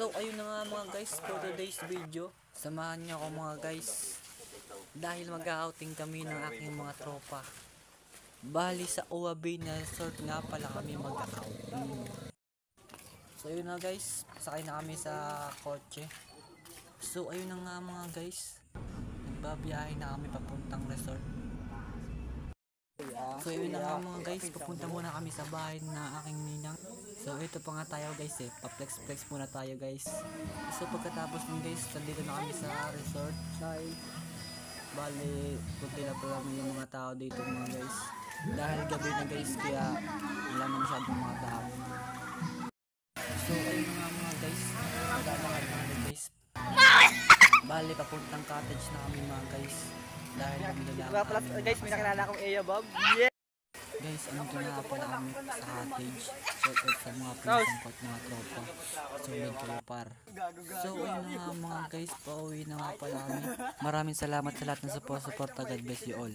So ayun na nga mga guys, for today's video, samahan niyo ako mga guys dahil mag-outing kami ng aking mga tropa. Bali sa Owa Bay na resort nga pala kami mag-outing. So ayun na guys, sakay na kami sa kotse. So ayun na nga mga guys, nagbabiyahe na kami papuntang resort. So yun na nga mga guys, papunta muna kami sa bahay na aking ninang. So ito pa nga tayo guys pa-flex muna tayo guys. So pagkatapos nun guys, nandito na kami sa resort. Bali, kunti na pala yung mga tao dito mga guys. Dahil gabi na guys, kaya wala na masyadong mga tao. So ayun na nga mga guys, maglalakad na kami guys. Bali, papuntang cottage na kami mga guys. Dahil kami lalakad guys, may nakilala akong Eya Bob. Yeah! Guys, andito na pala kami sa cottage. Shout out sa mga pinasangkot mga tropa. Solid tropar. So ayun na nga mga guys, pauwi na nga pala kami. Maraming salamat sa lahat ng support. God bless you all.